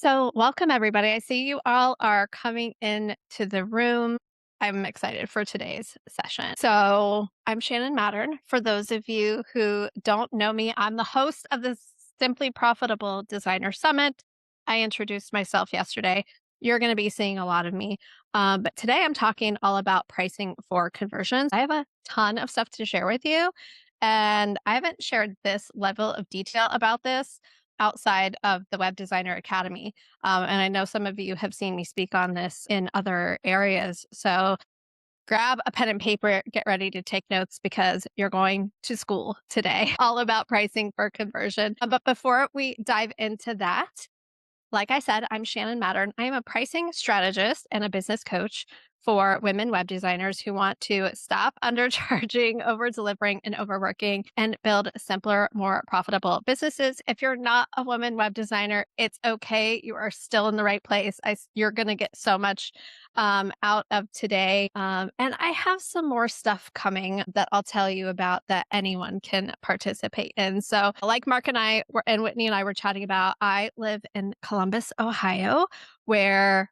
So, welcome everybody. I see you all are coming in to the room. I'm excited for today's session. So, I'm Shannon Mattern. For those of you who don't know me, I'm the host of the Simply Profitable Designer Summit. I introduced myself yesterday. You're going to be seeing a lot of me. But today I'm talking all about pricing for conversions. I have a ton of stuff to share with you. And I haven't shared this level of detail about this outside of the Web Designer Academy. And I know some of you have seen me speak on this in other areas. So grab a pen and paper, get ready to take notes because you're going to school today, all about pricing for conversion. But before we dive into that, like I said, I'm Shannon Mattern. I am a pricing strategist and a business coach for women web designers who want to stop undercharging, over delivering, and overworking and build simpler, more profitable businesses. If you're not a woman web designer, it's okay. You are still in the right place. You're going to get so much out of today. And I have some more stuff coming that I'll tell you about that anyone can participate in. So, like Mark and and Whitney and I were chatting about, I live in Columbus, Ohio, where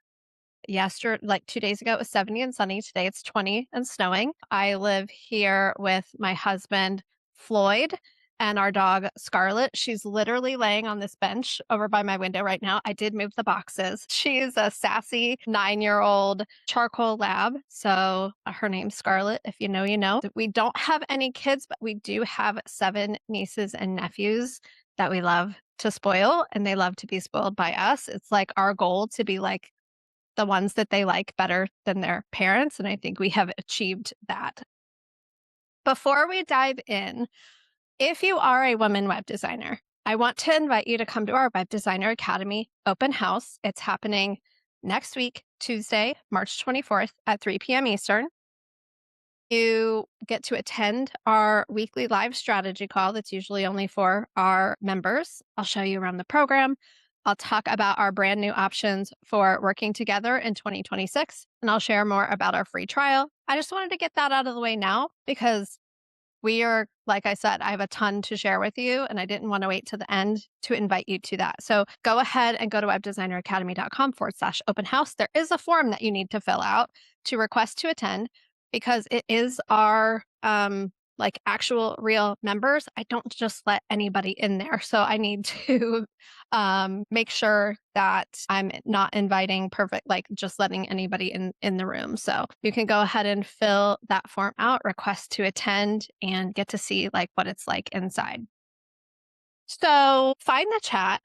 like 2 days ago, it was 70 and sunny. Today it's 20 and snowing. I live here with my husband, Floyd, and our dog, Scarlet. She's literally laying on this bench over by my window right now. I did move the boxes. She's a sassy 9-year-old charcoal lab. So her name's Scarlet. If you know, you know. We don't have any kids, but we do have 7 nieces and nephews that we love to spoil, and they love to be spoiled by us. It's like our goal to be like the ones that they like better than their parents. And I think we have achieved that. Before we dive in, if you are a woman web designer, I want to invite you to come to our Web Designer Academy open house. It's happening next week, Tuesday, March 24th at 3 p.m. Eastern. You get to attend our weekly live strategy call that's usually only for our members. I'll show you around the program. I'll talk about our brand new options for working together in 2026, and I'll share more about our free trial. I just wanted to get that out of the way now because like I said, I have a ton to share with you, and I didn't want to wait to the end to invite you to that. So go ahead and go to webdesigneracademy.com/open house. There is a form that you need to fill out to request to attend because it is our like actual real members. I don't just let anybody in there. So I need to make sure that I'm not inviting like just letting anybody in the room. So you can go ahead and fill that form out, request to attend, and get to see like what it's like inside. So find the chat,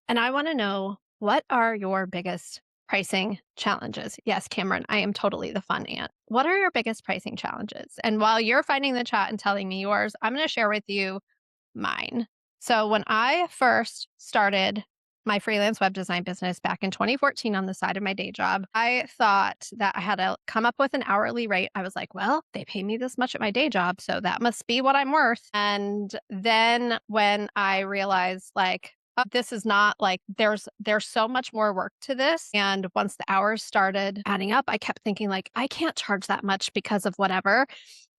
and I want to know, what are your biggest pricing challenges? Yes, Cameron, I am totally the fun aunt. What are your biggest pricing challenges? And while you're finding the chat and telling me yours, I'm going to share with you mine. So when I first started my freelance web design business back in 2014 on the side of my day job, I thought that I had to come up with an hourly rate. I was like, well, they pay me this much at my day job, so that must be what I'm worth. And then when I realized like, oh, this is not like there's so much more work to this. And once the hours started adding up, I kept thinking like, I can't charge that much because of whatever.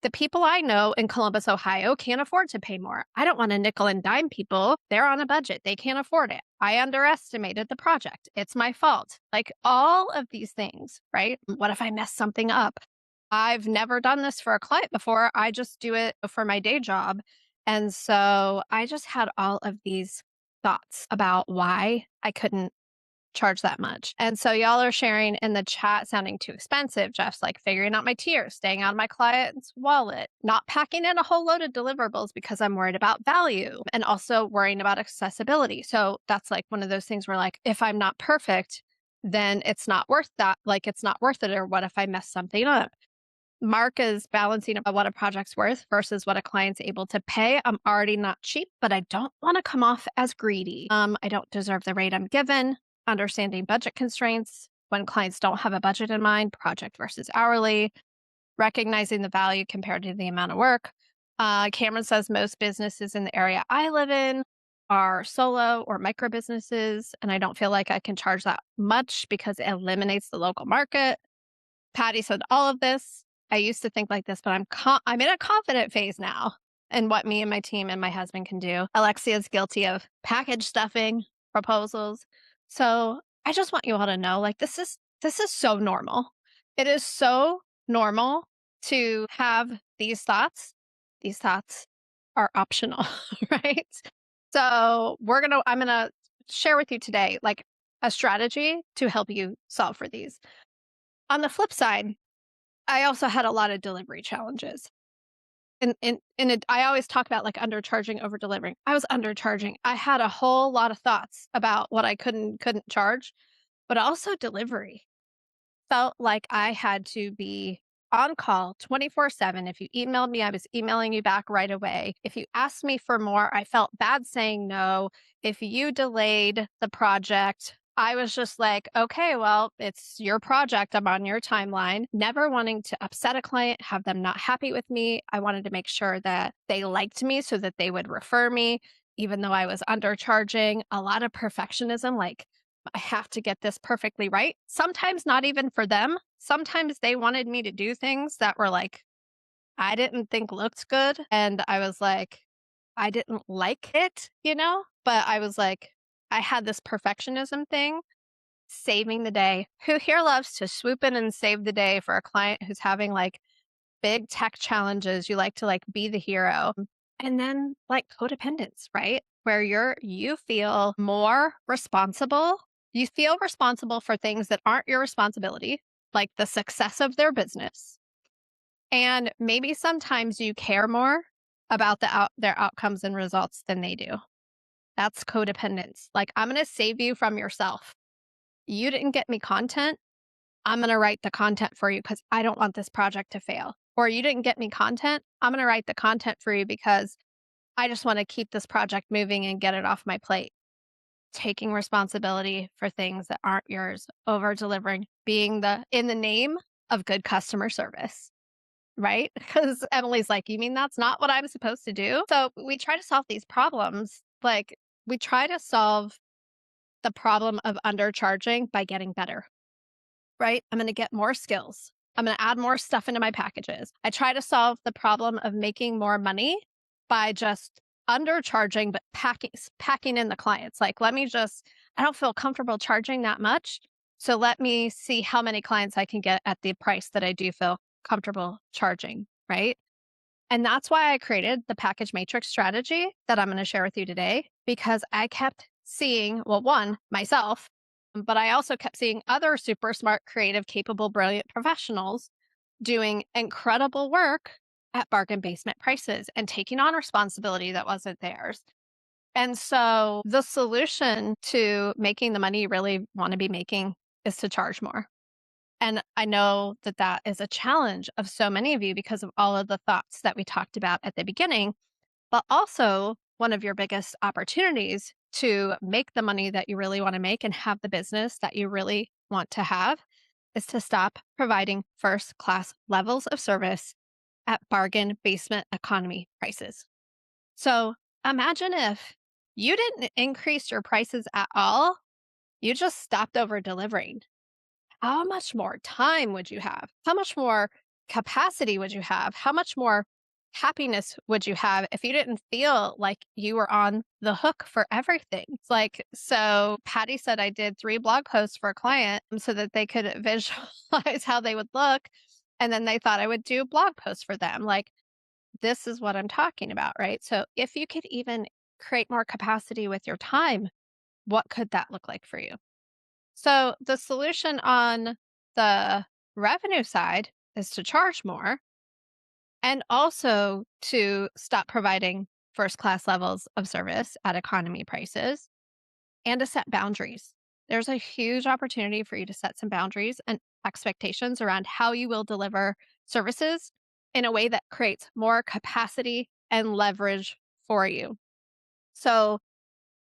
The people I know in Columbus, Ohio can't afford to pay more. I don't want to nickel and dime people. They're on a budget. They can't afford it. I underestimated the project. It's my fault. Like all of these things, right? What if I mess something up? I've never done this for a client before. I just do it for my day job. And so I just had all of these thoughts about why I couldn't charge that much. And so y'all are sharing in the chat sounding too expensive. Jeff's like figuring out my tiers, staying out of my client's wallet, not packing in a whole load of deliverables because I'm worried about value and also worrying about accessibility. So that's like one of those things where like, if I'm not perfect, then it's not worth that. Like it's not worth it. Or what if I mess something up? Mark is balancing what a project's worth versus what a client's able to pay. I'm already not cheap, but I don't want to come off as greedy. I don't deserve the rate I'm given. Understanding budget constraints when clients don't have a budget in mind, project versus hourly, recognizing the value compared to the amount of work. Cameron says most businesses in the area I live in are solo or micro businesses, and I don't feel like I can charge that much because it eliminates the local market. Patty said all of this. I used to think like this, but I'm in a confident phase now in what me and my team and my husband can do. Alexia is guilty of package stuffing proposals. So I just want you all to know, like, this is so normal. It is so normal to have these thoughts. These thoughts are optional, right? So, I'm gonna share with you today, like, a strategy to help you solve for these. On the flip side, I also had a lot of delivery challenges. I always talk about, like, undercharging, over delivering. I was undercharging. I had a whole lot of thoughts about what I couldn't charge, but also delivery. Felt like I had to be on call 24/7. If you emailed me, I was emailing you back right away. If you asked me for more, I felt bad saying no. If you delayed the project, I was just like, okay, well, it's your project. I'm on your timeline. Never wanting to upset a client, have them not happy with me. I wanted to make sure that they liked me so that they would refer me, even though I was undercharging. A lot of perfectionism, like, I have to get this perfectly right. Sometimes not even for them. Sometimes they wanted me to do things that were like, I didn't think looked good. And I was like, I didn't like it, you know? But I was like, I had this perfectionism thing, saving the day. Who here loves to swoop in and save the day for a client who's having like big tech challenges? You like to like be the hero. And then like codependence, right? Where you feel more responsible. You feel responsible for things that aren't your responsibility, like the success of their business. And maybe sometimes you care more about their outcomes and results than they do. That's codependence. Like, I'm going to save you from yourself. You didn't get me content. I'm going to write the content for you because I don't want this project to fail. Or you didn't get me content. I'm going to write the content for you because I just want to keep this project moving and get it off my plate. Taking responsibility for things that aren't yours, over delivering, being in the name of good customer service, right? Because Emily's like, you mean that's not what I'm supposed to do? So we try to solve these problems. Like, we try to solve the problem of undercharging by getting better, right? I'm going to get more skills. I'm going to add more stuff into my packages. I try to solve the problem of making more money by just undercharging, but packing in the clients. Like, I don't feel comfortable charging that much. So let me see how many clients I can get at the price that I do feel comfortable charging, right? And that's why I created the package matrix strategy that I'm going to share with you today, because I kept seeing, well, one, myself, but I also kept seeing other super smart, creative, capable, brilliant professionals doing incredible work at bargain basement prices and taking on responsibility that wasn't theirs. And so the solution to making the money you really want to be making is to charge more. And I know that that is a challenge of so many of you because of all of the thoughts that we talked about at the beginning, but also one of your biggest opportunities to make the money that you really want to make and have the business that you really want to have is to stop providing first class levels of service at bargain basement economy prices. So imagine if you didn't increase your prices at all, you just stopped over delivering. How much more time would you have? How much more capacity would you have? How much more happiness would you have if you didn't feel like you were on the hook for everything? It's like, so Patty said I did 3 blog posts for a client so that they could visualize how they would look. And then they thought I would do blog posts for them. Like, this is what I'm talking about, right? So if you could even create more capacity with your time, what could that look like for you? So the solution on the revenue side is to charge more and also to stop providing first class levels of service at economy prices and to set boundaries. There's a huge opportunity for you to set some boundaries and expectations around how you will deliver services in a way that creates more capacity and leverage for you. So,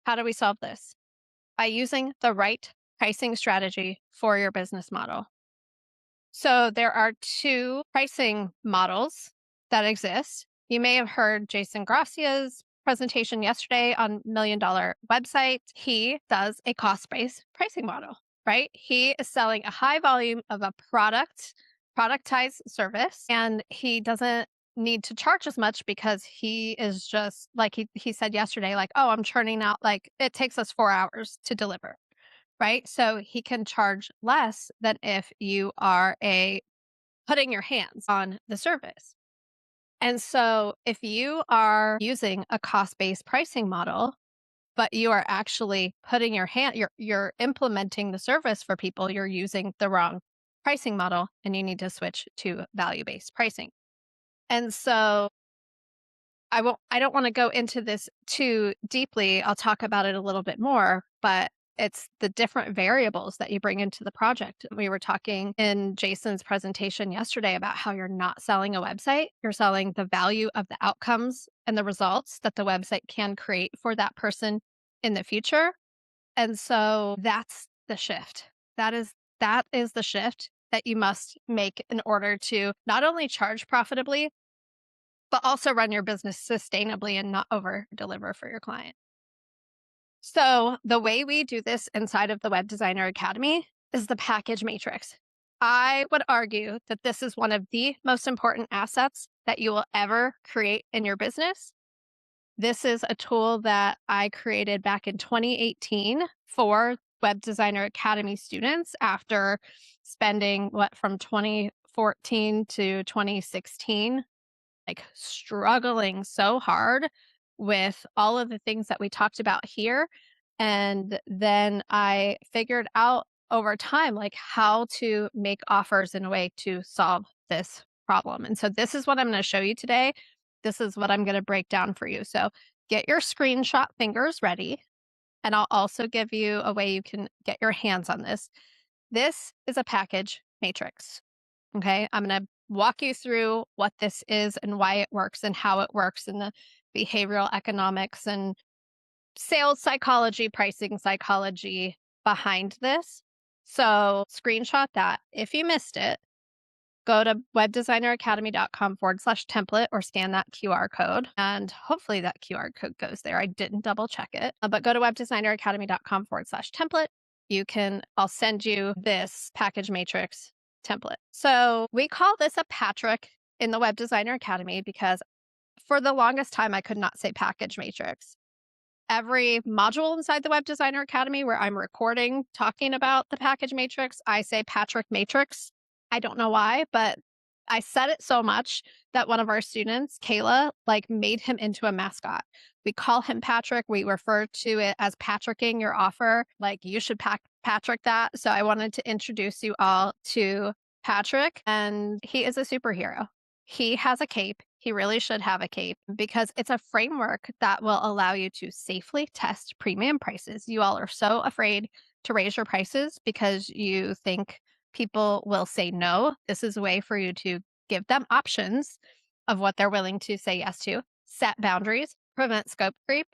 how do we solve this? By using the right pricing strategy for your business model. So there are 2 pricing models that exist. You may have heard Jason Gracia's presentation yesterday on Million Dollar Website. He does a cost-based pricing model, right? He is selling a high volume of a productized service, and he doesn't need to charge as much because he is just like he said yesterday, like, oh, I'm churning out, like, it takes us 4 hours to deliver, right? So he can charge less than if you are a putting your hands on the service. And so if you are using a cost-based pricing model, but you are actually putting you're implementing the service for people, you're using the wrong pricing model and you need to switch to value-based pricing. And so I don't want to go into this too deeply. I'll talk about it a little bit more, but it's the different variables that you bring into the project. We were talking in Jason's presentation yesterday about how you're not selling a website, you're selling the value of the outcomes and the results that the website can create for that person in the future. And so that's the shift. That is the shift that you must make in order to not only charge profitably, but also run your business sustainably and not over deliver for your client. So, the way we do this inside of the Web Designer Academy is the package matrix. I would argue that this is one of the most important assets that you will ever create in your business. This is a tool that I created back in 2018 for Web Designer Academy students after spending what from 2014 to 2016 like struggling so hard with all of the things that we talked about here. And then I figured out over time, like how to make offers in a way to solve this problem. And so this is what I'm going to show you today. This is what I'm going to break down for you. So get your screenshot fingers ready. And I'll also give you a way you can get your hands on this. This is a package matrix. Okay. I'm going to walk you through what this is and why it works and how it works and the behavioral economics and sales psychology, pricing psychology behind this. So, screenshot that. If you missed it, go to webdesigneracademy.com/template or scan that QR code. And hopefully that QR code goes there. I didn't double check it, but go to webdesigneracademy.com/template. I'll send you this package matrix template. So we call this a Patrick in the Web Designer Academy because for the longest time, I could not say package matrix. Every module inside the Web Designer Academy where I'm recording talking about the package matrix, I say Patrick Matrix. I don't know why, but I said it so much that one of our students, Kayla, like made him into a mascot. We call him Patrick. We refer to it as Patricking your offer. Like you should Patrick that. So I wanted to introduce you all to Patrick, and he is a superhero. He has a cape. He really should have a cape because it's a framework that will allow you to safely test premium prices. You all are so afraid to raise your prices because you think people will say no. This is a way for you to give them options of what they're willing to say yes to, set boundaries, prevent scope creep,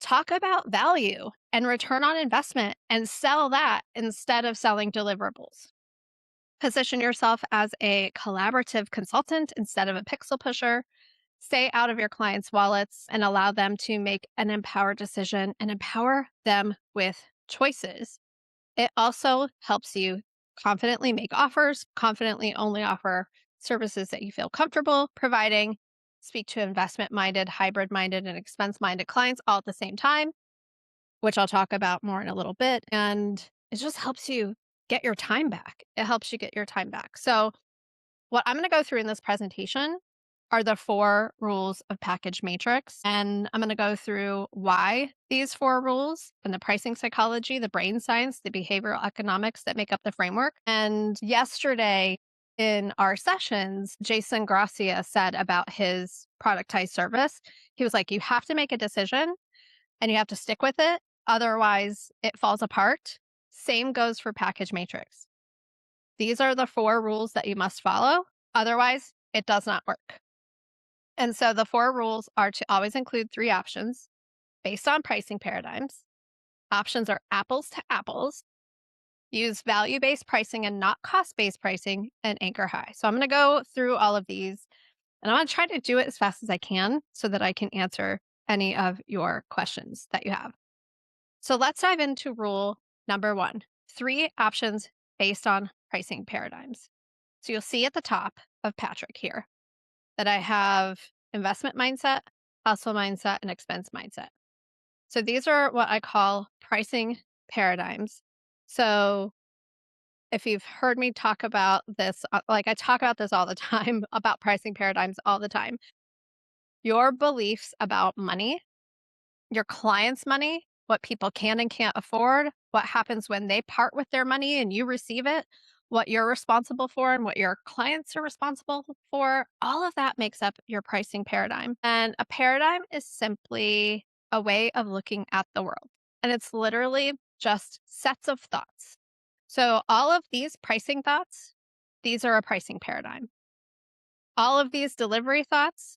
talk about value and return on investment and sell that instead of selling deliverables. Position yourself as a collaborative consultant instead of a pixel pusher. Stay out of your clients' wallets and allow them to make an empowered decision and empower them with choices. It also helps you confidently make offers, confidently only offer services that you feel comfortable providing, speak to investment minded, hybrid minded, and expense minded clients all at the same time, which I'll talk about more in a little bit. And it just helps you get your time back. It helps you get your time back. So, what I'm going to go through in this presentation are the 4 rules of package matrix. And I'm going to go through why these 4 rules and the pricing psychology, the brain science, the behavioral economics that make up the framework. And yesterday in our sessions, Jason Gracia said about his productized service, he was like, you have to make a decision and you have to stick with it. Otherwise, it falls apart. Same goes for package matrix. These are the 4 rules that you must follow. Otherwise, it does not work. And so the 4 rules are to always include 3 options based on pricing paradigms. Options are apples to apples. Use value based pricing and not cost based pricing and anchor high. So I'm going to go through all of these and I'm going to try to do it as fast as I can so that I can answer any of your questions that you have. So let's dive into rule number 1, 3 options based on pricing paradigms. So you'll see at the top of Patrick here that I have investment mindset, hustle mindset, and expense mindset. So these are what I call pricing paradigms. So, if you've heard me talk about this, like I talk about this all the time about pricing paradigms all the time. Your beliefs about money, your clients' money, what people can and can't afford, what happens when they part with their money and you receive it, what you're responsible for and what your clients are responsible for, all of that makes up your pricing paradigm. And a paradigm is simply a way of looking at the world. And it's literally just sets of thoughts. So all of these pricing thoughts, these are a pricing paradigm. All of these delivery thoughts,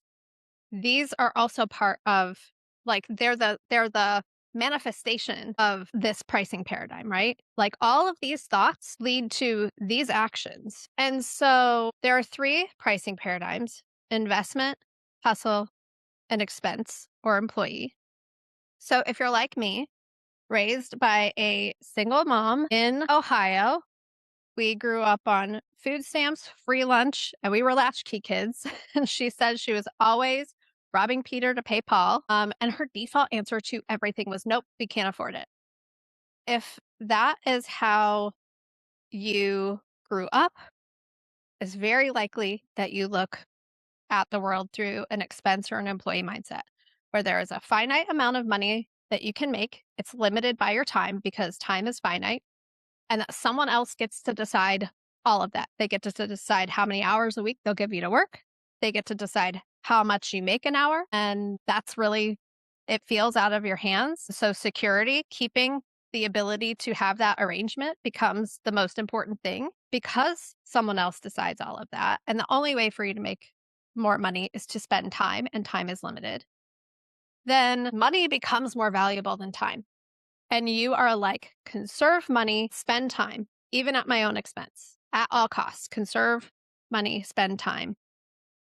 these are also part of like they're the manifestation of this pricing paradigm, right? Like all of these thoughts lead to these actions. And so there are three pricing paradigms: investment, hustle, and expense or employee. So if you're like me, raised by a single mom in Ohio, we grew up on food stamps, free lunch, and we were latchkey kids. And she said she was always robbing Peter to pay Paul. And her default answer to everything was, nope, we can't afford it. If that is how you grew up, it's very likely that you look at the world through an expense or an employee mindset, where there is a finite amount of money that you can make. It's limited by your time because time is finite, and that someone else gets to decide all of that. They get to decide how many hours a week they'll give you to work. They get to decide how much you make an hour. And that's really, it feels out of your hands. So, security, keeping the ability to have that arrangement becomes the most important thing because someone else decides all of that. And the only way for you to make more money is to spend time, and time is limited. Then money becomes more valuable than time. And you are like, conserve money, spend time, even at my own expense, at all costs. Conserve money, spend time.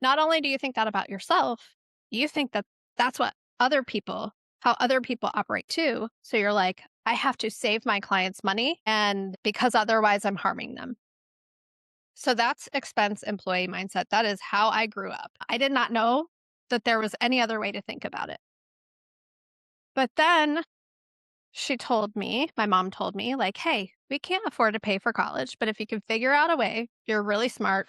Not only do you think that about yourself, you think that that's what other people, how other people operate too. So you're like, I have to save my clients money, and because otherwise I'm harming them. So that's expense employee mindset. That is how I grew up. I did not know that there was any other way to think about it. But then she told me, my mom told me, like, hey, we can't afford to pay for college, but if you can figure out a way, you're really smart,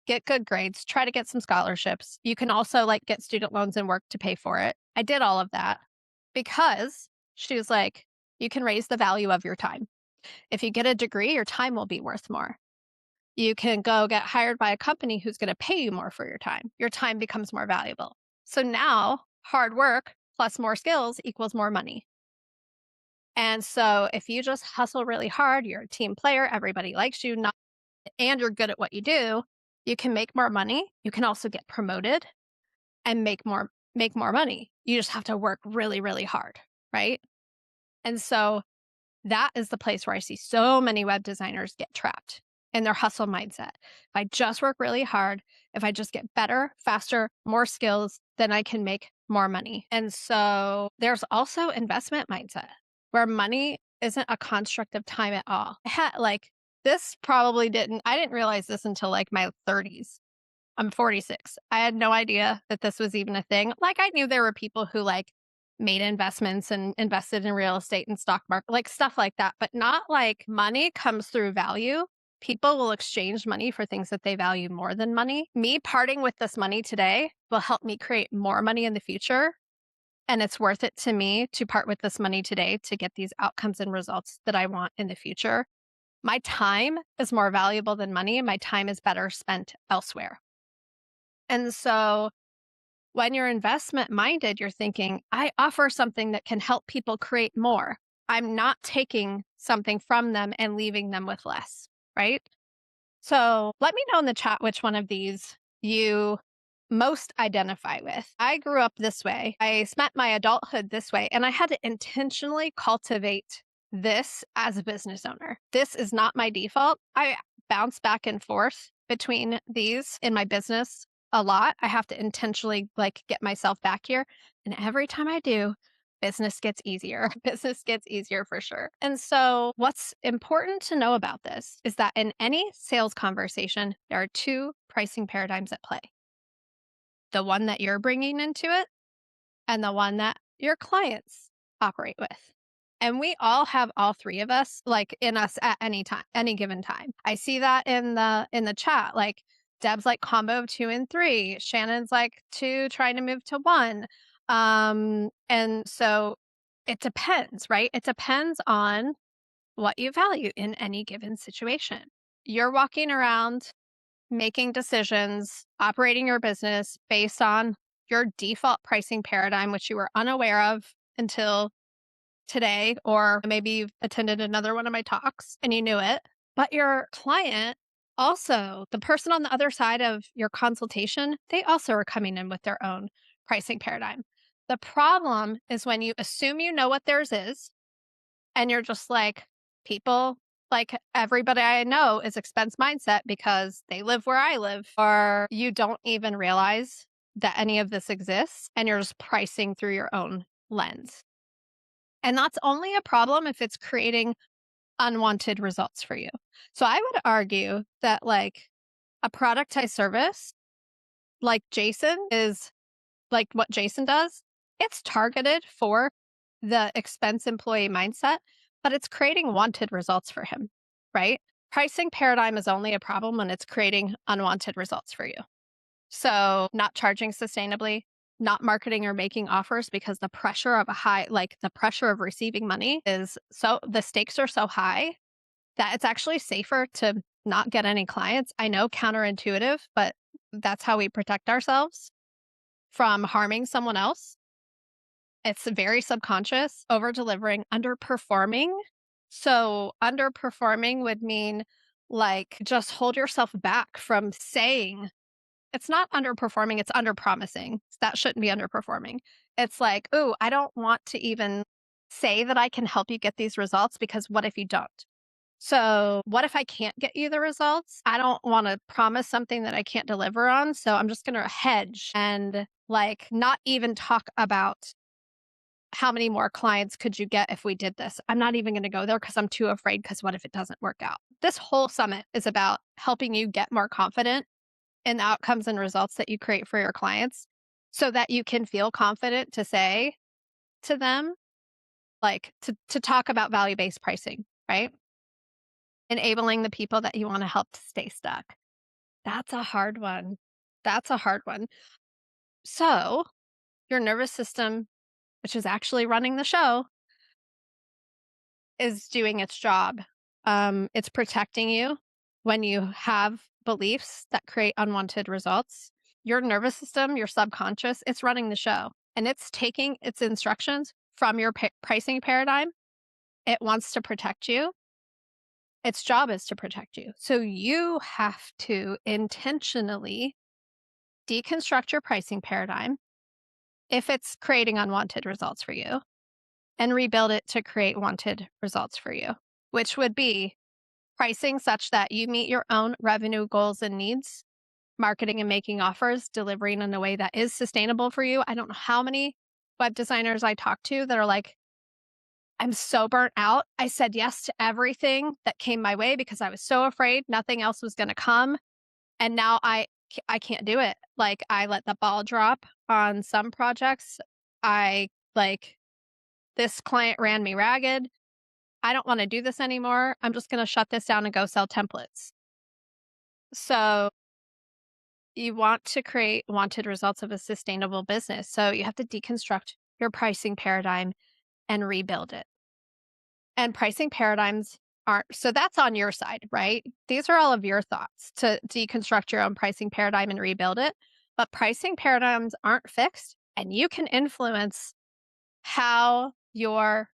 get good grades, try to get some scholarships. You can also like get student loans and work to pay for it. I did all of that because she was like, you can raise the value of your time. If you get a degree, your time will be worth more. You can go get hired by a company who's going to pay you more for your time. Your time becomes more valuable. So now hard work plus more skills equals more money. And so if you just hustle really hard, you're a team player, everybody likes you, not, and you're good at what you do, you can make more money. You can also get promoted and make more money. You just have to work really, really hard, right? And so that is the place where I see so many web designers get trapped in their hustle mindset. If I just work really hard, if I just get better, faster, more skills, then I can make more money. And so there's also investment mindset where money isn't a construct of time at all. This probably I didn't realize this until like my 30s. I'm 46. I had no idea that this was even a thing. Like I knew there were people who like made investments and invested in real estate and stock market, like stuff like that, but not like money comes through value. People will exchange money for things that they value more than money. Me parting with this money today will help me create more money in the future. And it's worth it to me to part with this money today to get these outcomes and results that I want in the future. My time is more valuable than money. My time is better spent elsewhere. And so when you're investment minded, you're thinking, I offer something that can help people create more. I'm not taking something from them and leaving them with less, right? So let me know in the chat which one of these you most identify with. I grew up this way. I spent my adulthood this way, and I had to intentionally cultivate this as a business owner. This is not my default. I bounce back and forth between these in my business a lot. I have to intentionally like get myself back here. And every time I do, business gets easier. Business gets easier for sure. And so, what's important to know about this is that in any sales conversation, there are two pricing paradigms at play: the one that you're bringing into it and the one that your clients operate with. And we all have all three of us, like, in us at any time, any given time. I see that in the chat, like, Deb's like combo of 2 and 3, Shannon's like 2 trying to move to 1. And so it depends, right? It depends on what you value in any given situation. You're walking around making decisions, operating your business based on your default pricing paradigm, which you were unaware of until today, or maybe you've attended another one of my talks and you knew it. But your client also, the person on the other side of your consultation, they also are coming in with their own pricing paradigm. The problem is when you assume you know what theirs is and you're just like, people, like everybody I know is expense mindset because they live where I live, or you don't even realize that any of this exists and you're just pricing through your own lens. And that's only a problem if it's creating unwanted results for you. So I would argue that like a productized service like Jason is like what Jason does, it's targeted for the expense employee mindset, but it's creating wanted results for him, right? Pricing paradigm is only a problem when it's creating unwanted results for you. So, not charging sustainably, not marketing or making offers because the pressure of a high, like the pressure of receiving money is so, the stakes are so high that it's actually safer to not get any clients. I know counterintuitive, but that's how we protect ourselves from harming someone else. It's very subconscious, over delivering, underperforming. So, underperforming would mean like just hold yourself back from saying, it's not underperforming, it's underpromising. That shouldn't be underperforming. It's like, "Ooh, I don't want to even say that I can help you get these results because what if you don't? So, what if I can't get you the results? I don't want to promise something that I can't deliver on, so I'm just going to hedge and like not even talk about how many more clients could you get if we did this? I'm not even going to go there because I'm too afraid because what if it doesn't work out?" This whole summit is about helping you get more confident in the outcomes and results that you create for your clients so that you can feel confident to say to them, like to talk about value-based pricing, right? Enabling the people that you want to help to stay stuck. That's a hard one. That's a hard one. So, your nervous system, which is actually running the show, is doing its job. It's protecting you when you have beliefs that create unwanted results. Your nervous system, your subconscious, it's running the show and it's taking its instructions from your pricing paradigm. It wants to protect you. Its job is to protect you. So you have to intentionally deconstruct your pricing paradigm if it's creating unwanted results for you and rebuild it to create wanted results for you, which would be pricing such that you meet your own revenue goals and needs, marketing and making offers, delivering in a way that is sustainable for you. I don't know how many web designers I talk to that are like, I'm so burnt out. I said yes to everything that came my way because I was so afraid nothing else was going to come. And now I can't do it. Like I let the ball drop on some projects. I like this client ran me ragged. I don't want to do this anymore. I'm just going to shut this down and go sell templates. So you want to create wanted results of a sustainable business. So you have to deconstruct your pricing paradigm and rebuild it. And pricing paradigms aren't, so that's on your side, right? These are all of your thoughts to deconstruct your own pricing paradigm and rebuild it. But pricing paradigms aren't fixed, and you can influence how your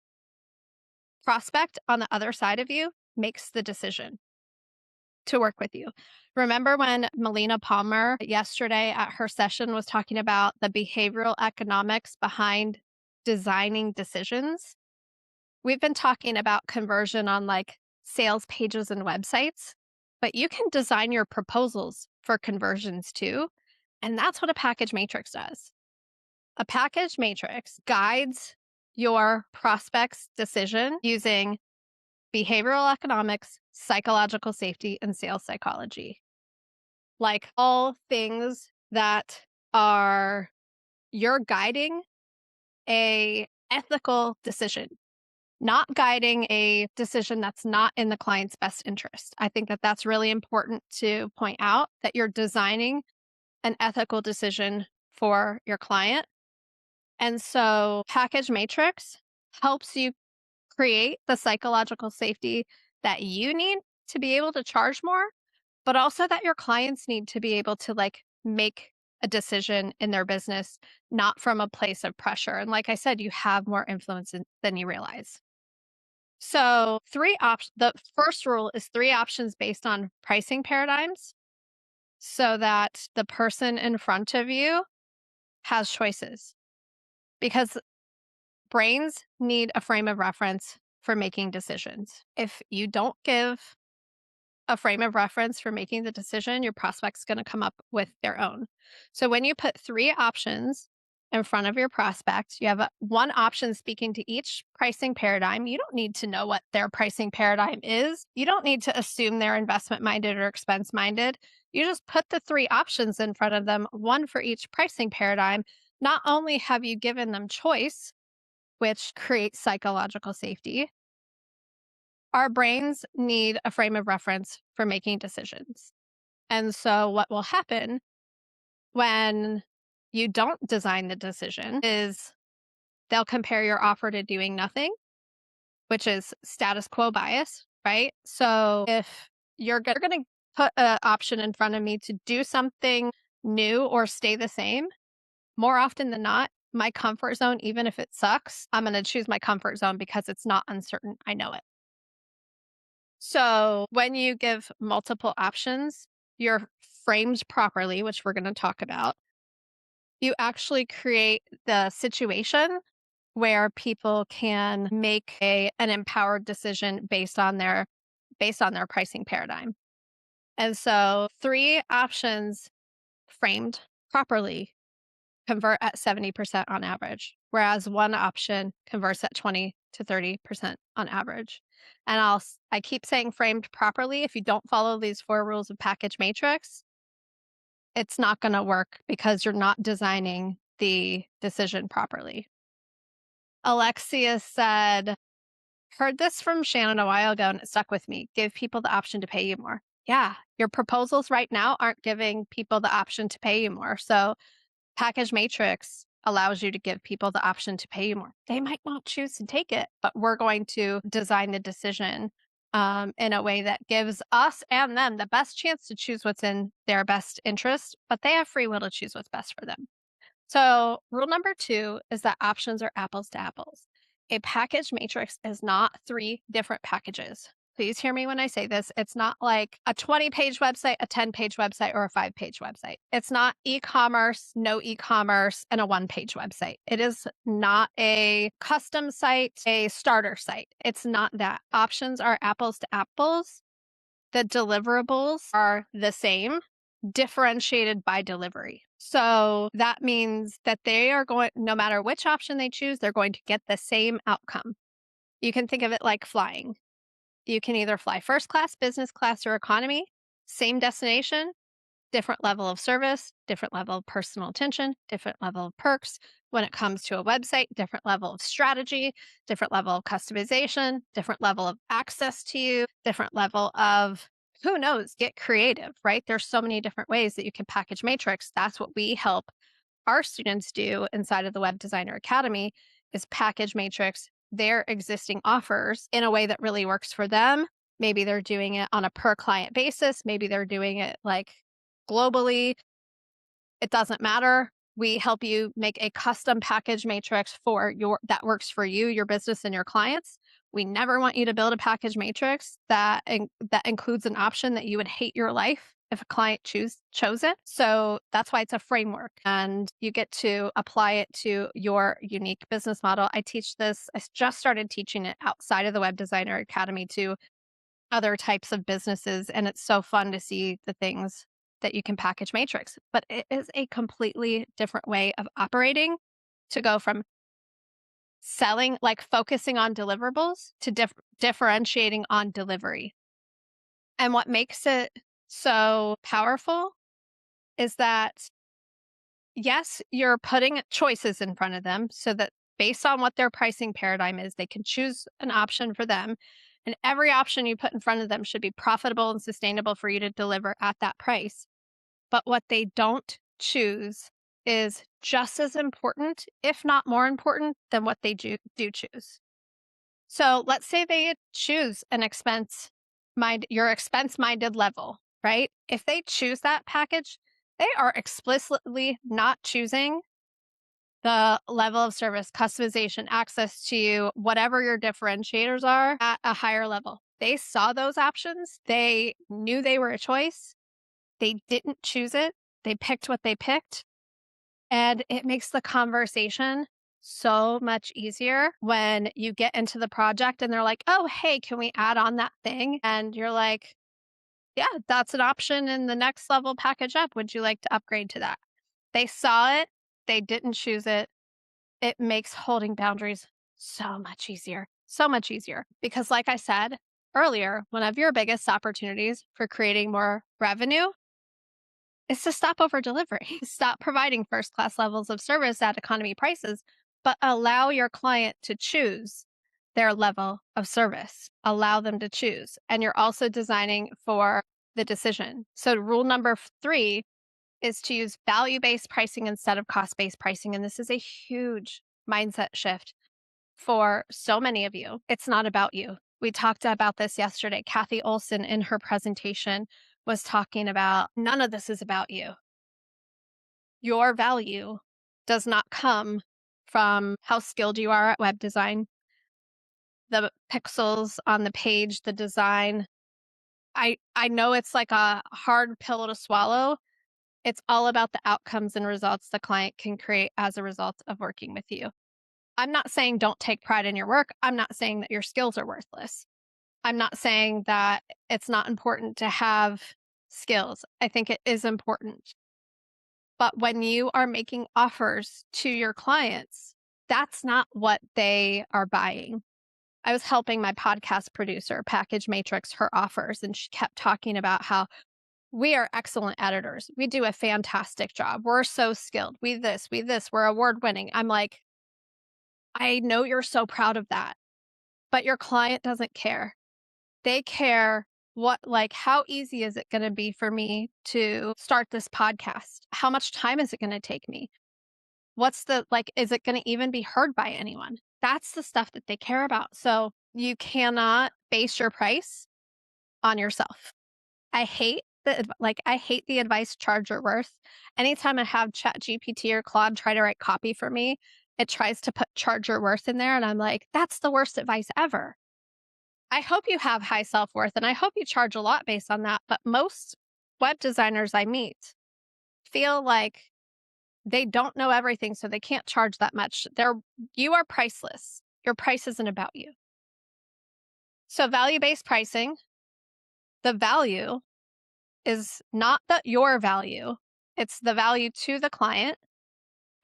prospect on the other side of you makes the decision to work with you. Remember when Melina Palmer yesterday at her session was talking about the behavioral economics behind designing decisions? We've been talking about conversion on like sales pages and websites, but you can design your proposals for conversions too. And that's what a package matrix does. A package matrix guides your prospect's decision using behavioral economics, psychological safety, and sales psychology. Like all things that you're guiding a ethical decision, not guiding a decision that's not in the client's best interest. I think that that's really important to point out, that you're designing an ethical decision for your client. And so, package matrix helps you create the psychological safety that you need to be able to charge more, but also that your clients need to be able to make a decision in their business, not from a place of pressure. And like I said, you have more influence than you realize. So, three options. The first rule is three options based on pricing paradigms so that the person in front of you has choices, because brains need a frame of reference for making decisions. If you don't give a frame of reference for making the decision, your prospect's going to come up with their own. So when you put three options in front of your prospect, you have one option speaking to each pricing paradigm. You don't need to know what their pricing paradigm is. You don't need to assume they're investment minded or expense minded. You just put the three options in front of them, one for each pricing paradigm. Not only have you given them choice, which creates psychological safety, our brains need a frame of reference for making decisions. And so, what will happen when you don't design the decision is they'll compare your offer to doing nothing, which is status quo bias, right? So, if you're going to put an option in front of me to do something new or stay the same, more often than not, my comfort zone, even if it sucks, I'm going to choose my comfort zone because it's not uncertain. I know it. So when you give multiple options, you're framed properly, which we're going to talk about. You actually create the situation where people can make an empowered decision based on their pricing paradigm. And so three options framed properly convert at 70% on average, whereas one option converts at 20 to 30% on average. And I keep saying framed properly. If you don't follow these four rules of package matrix, it's not going to work because you're not designing the decision properly. Alexia said, heard this from Shannon a while ago and it stuck with me. Give people the option to pay you more. Yeah, your proposals right now aren't giving people the option to pay you more. So package matrix allows you to give people the option to pay you more. They might not choose to take it, but we're going to design the decision in a way that gives us and them the best chance to choose what's in their best interest, but they have free will to choose what's best for them. So, rule number two is that options are apples to apples. A package matrix is not three different packages. Please hear me when I say this. It's not like a 20-page website, a 10-page website, or a 5-page website. It's not e-commerce, no e-commerce, and a one-page website. It is not a custom site, a starter site. It's not that. Options are apples to apples. The deliverables are the same, differentiated by delivery. So that means that they are going, no matter which option they choose, they're going to get the same outcome. You can think of it like flying. You can either fly first class, business class, or economy, same destination, different level of service, different level of personal attention, different level of perks. When it comes to a website, different level of strategy, different level of customization, different level of access to you, different level of who knows, get creative, right? There's so many different ways that you can package matrix. That's what we help our students do inside of the Web Designer Academy is package matrix their existing offers in a way that really works for them. Maybe they're doing it on a per client basis. Maybe they're doing it like globally. It doesn't matter. We help you make a custom package matrix for that works for you, your business, and your clients. We never want you to build a package matrix that includes an option that you would hate your life if a client chose it. So that's why it's a framework and you get to apply it to your unique business model. I teach this. I just started teaching it outside of the Web Designer Academy to other types of businesses. And it's so fun to see the things that you can package matrix. But it is a completely different way of operating to go from selling, like focusing on deliverables to differentiating on delivery. And what makes it so powerful is that, yes, you're putting choices in front of them so that based on what their pricing paradigm is. They can choose an option for them. And every option you put in front of them should be profitable and sustainable for you to deliver at that price. But what they don't choose is just as important, if not more important, than what they do choose. So let's say they choose your expense minded level, right? If they choose that package, they are explicitly not choosing the level of service, customization, access to you, whatever your differentiators are at a higher level. They saw those options. They knew they were a choice. They didn't choose it. They picked what they picked. And it makes the conversation so much easier when you get into the project and they're like, oh, hey, can we add on that thing? And you're like, yeah, that's an option in the next level package up. Would you like to upgrade to that? They saw it, they didn't choose it. It makes holding boundaries so much easier. So much easier. Because, like I said earlier, one of your biggest opportunities for creating more revenue is to stop over delivering, stop providing first class levels of service at economy prices, but allow your client to choose their level of service. Allow them to choose. And you're also designing for the decision. So, rule number three is to use value based pricing instead of cost based pricing. And this is a huge mindset shift for so many of you. It's not about you. We talked about this yesterday. Kathy Olson in her presentation was talking about none of this is about you. Your value does not come from how skilled you are at web design, the pixels on the page, the design. I know it's like a hard pill to swallow. It's all about the outcomes and results the client can create as a result of working with you. I'm not saying don't take pride in your work. I'm not saying that your skills are worthless. I'm not saying that it's not important to have skills. I think it is important. But when you are making offers to your clients, that's not what they are buying. I was helping my podcast producer package matrix her offers, and she kept talking about how we are excellent editors. We do a fantastic job. We're so skilled. We this, we're award winning. I'm like, I know you're so proud of that, but your client doesn't care. They care how easy is it going to be for me to start this podcast? How much time is it going to take me? Is it going to even be heard by anyone? That's the stuff that they care about. So you cannot base your price on yourself. I hate the advice charge your worth. Anytime I have Chat GPT or Claude try to write copy for me, it tries to put charge your worth in there. And I'm like, that's the worst advice ever. I hope you have high self worth and I hope you charge a lot based on that. But most web designers I meet feel like they don't know everything, so they can't charge that much. You are priceless. Your price isn't about you. So value-based pricing, the value is not your value, it's the value to the client.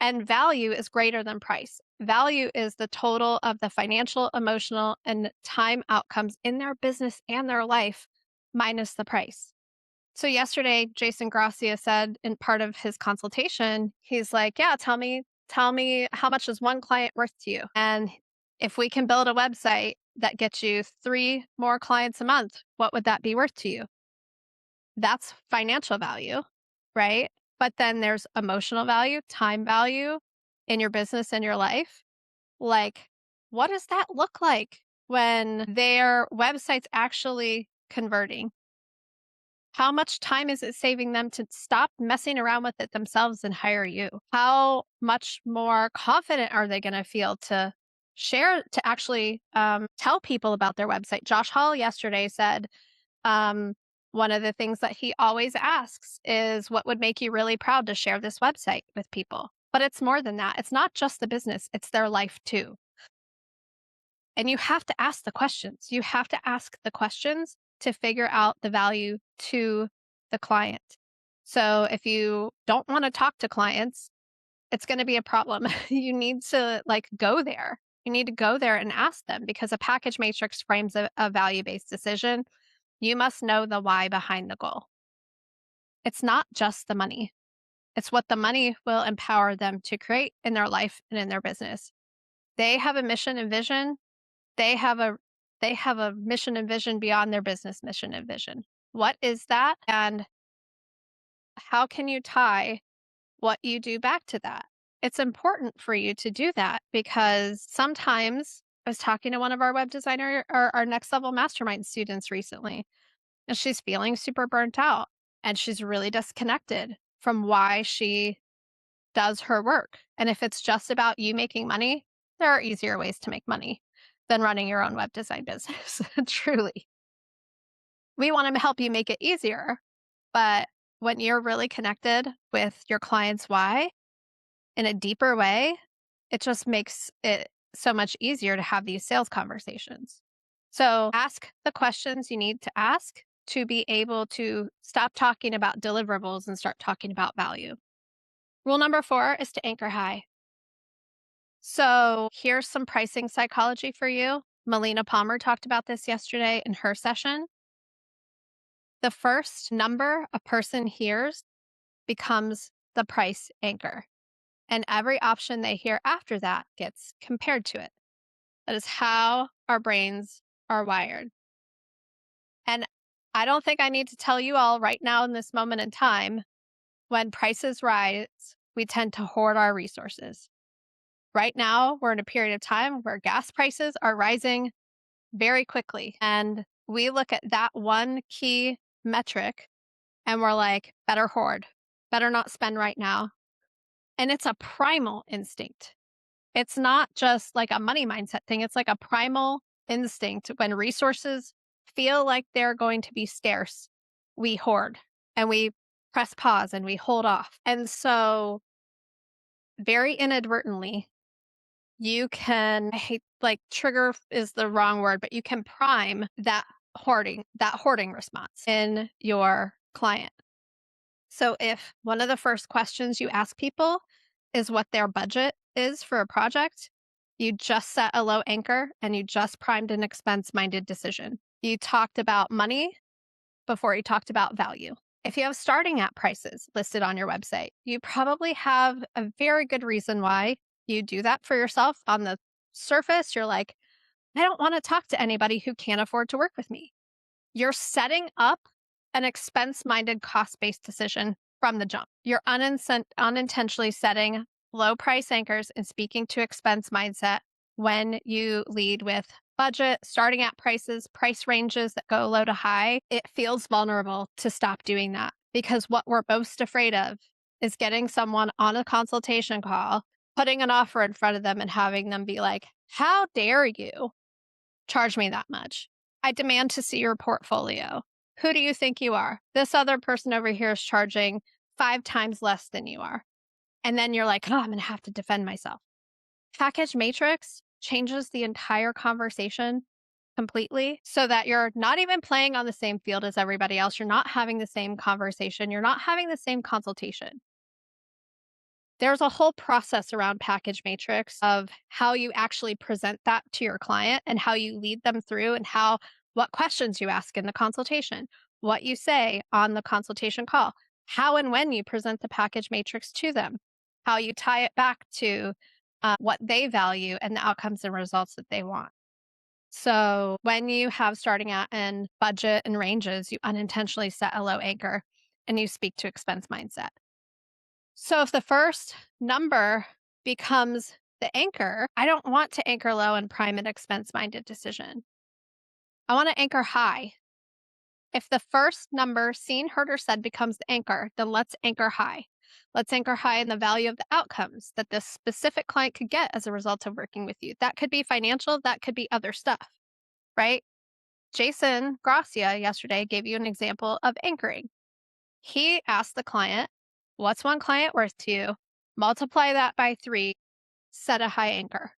And value is greater than price. Value is the total of the financial, emotional, and time outcomes in their business and their life minus the price. So yesterday, Jason Gracia said in part of his consultation, he's like, yeah, tell me how much is one client worth to you? And if we can build a website that gets you 3 more clients a month, what would that be worth to you? That's financial value, right? But then there's emotional value, time value in your business and your life. Like, what does that look like when their website's actually converting? How much time is it saving them to stop messing around with it themselves and hire you? How much more confident are they going to feel to actually tell people about their website? Josh Hall yesterday said, um, one of the things that he always asks is what would make you really proud to share this website with people? But it's more than that. It's not just the business, it's their life too. And you have to ask the questions. You have to ask the questions to figure out the value to the client. So if you don't want to talk to clients, it's going to be a problem. You need to go there. You need to go there and ask them because a package matrix frames a value based decision. You must know the why behind the goal. It's not just the money, it's what the money will empower them to create in their life and in their business. They have a mission and vision. They have a they have a mission and vision beyond their business mission and vision. What is that? And how can you tie what you do back to that? It's important for you to do that because sometimes I was talking to one of our web designer or our next level mastermind students recently, and she's feeling super burnt out and she's really disconnected from why she does her work. And if it's just about you making money, there are easier ways to make money than running your own web design business. Truly. We want to help you make it easier. But when you're really connected with your client's why in a deeper way, it just makes it so much easier to have these sales conversations. So ask the questions you need to ask to be able to stop talking about deliverables and start talking about value. Rule number 4 is to anchor high. So here's some pricing psychology for you. Melina Palmer talked about this yesterday in her session. The first number a person hears becomes the price anchor, and every option they hear after that gets compared to it. That is how our brains are wired. And I don't think I need to tell you all right now in this moment in time, when prices rise, we tend to hoard our resources. Right now, we're in a period of time where gas prices are rising very quickly. And we look at that one key metric and we're like, better hoard, better not spend right now. And it's a primal instinct. It's not just like a money mindset thing, it's like a primal instinct. When resources feel like they're going to be scarce, we hoard and we press pause and we hold off. And so, very inadvertently, you can, I hate, like, trigger is the wrong word, but you can prime that hoarding response in your client. So if one of the first questions you ask people is what their budget is for a project, you just set a low anchor and you just primed an expense-minded decision. You talked about money before you talked about value. If you have starting at prices listed on your website, you probably have a very good reason why you do that for yourself. On the surface, you're like, I don't want to talk to anybody who can't afford to work with me. You're setting up an expense minded, cost based decision from the jump. You're unintentionally setting low price anchors and speaking to expense mindset when you lead with budget, starting at prices, price ranges that go low to high. It feels vulnerable to stop doing that because what we're most afraid of is getting someone on a consultation call, putting an offer in front of them and having them be like, how dare you charge me that much? I demand to see your portfolio. Who do you think you are? This other person over here is charging 5 times less than you are. And then you're like, oh, I'm going to have to defend myself. Package matrix changes the entire conversation completely so that you're not even playing on the same field as everybody else. You're not having the same conversation. You're not having the same consultation. There's a whole process around package matrix of how you actually present that to your client and how you lead them through and what questions you ask in the consultation, what you say on the consultation call, how and when you present the package matrix to them, how you tie it back to what they value and the outcomes and results that they want. So when you have starting out in budget and ranges, you unintentionally set a low anchor and you speak to expense mindset. So if the first number becomes the anchor, I don't want to anchor low and prime an expense minded decision. I want to anchor high. If the first number seen, heard, or said becomes the anchor, then let's anchor high. Let's anchor high in the value of the outcomes that this specific client could get as a result of working with you. That could be financial, that could be other stuff, right? Jason Gracia yesterday gave you an example of anchoring. He asked the client, what's one client worth to you? Multiply that by 3, set a high anchor.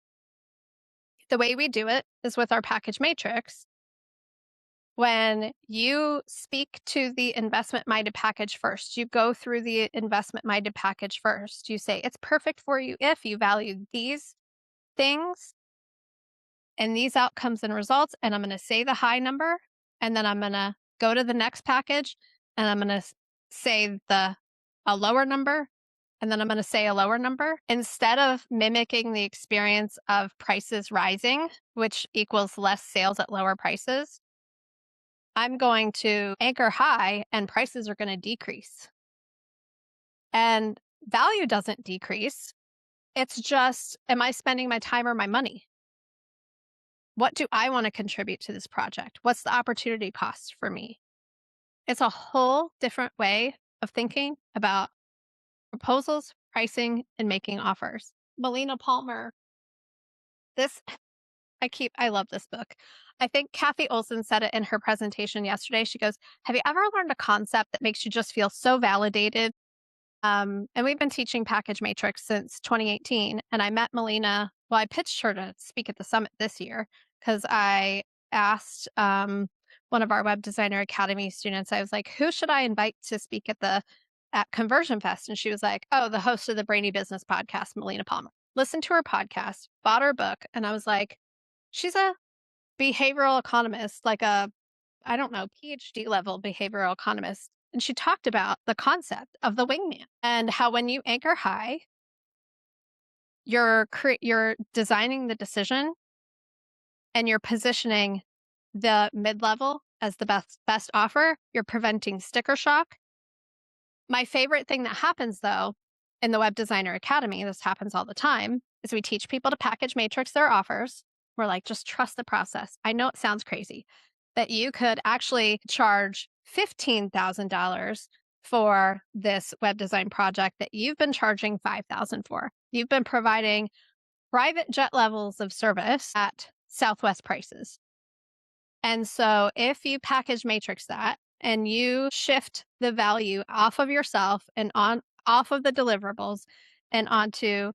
The way we do it is with our package matrix. When you speak to the investment minded package first, you go through the investment minded package first. You say, it's perfect for you if you value these things and these outcomes and results. And I'm going to say the high number. And then I'm going to go to the next package and I'm going to say a lower number. and then I'm going to say a lower number. Instead of mimicking the experience of prices rising, which equals less sales at lower prices, I'm going to anchor high and prices are going to decrease. And value doesn't decrease. It's just, am I spending my time or my money? What do I want to contribute to this project? What's the opportunity cost for me? It's a whole different way of thinking about proposals, pricing, and making offers. Melina Palmer, this I love this book. I think Kathy Olson said it in her presentation yesterday. She goes, "Have you ever learned a concept that makes you just feel so validated?" And we've been teaching Package Matrix since 2018. And I met Melina. Well, I pitched her to speak at the summit this year because I asked one of our Web Designer Academy students, I was like, who should I invite to speak at Conversion Fest? And she was like, oh, the host of the Brainy Business podcast, Melina Palmer. Listened to her podcast, bought her book, and I was like, she's a behavioral economist, like a, I don't know, PhD level behavioral economist. And she talked about the concept of the wingman and how when you anchor high, you're designing the decision and you're positioning the mid-level as the best offer. You're preventing sticker shock. My favorite thing that happens though in the Web Designer Academy, this happens all the time, is we teach people to package matrix their offers. We're like, just trust the process. I know it sounds crazy, that you could actually charge $15,000 for this web design project that you've been charging $5,000 for. You've been providing private jet levels of service at Southwest prices. And so if you package matrix that and you shift the value off of yourself and off of the deliverables and onto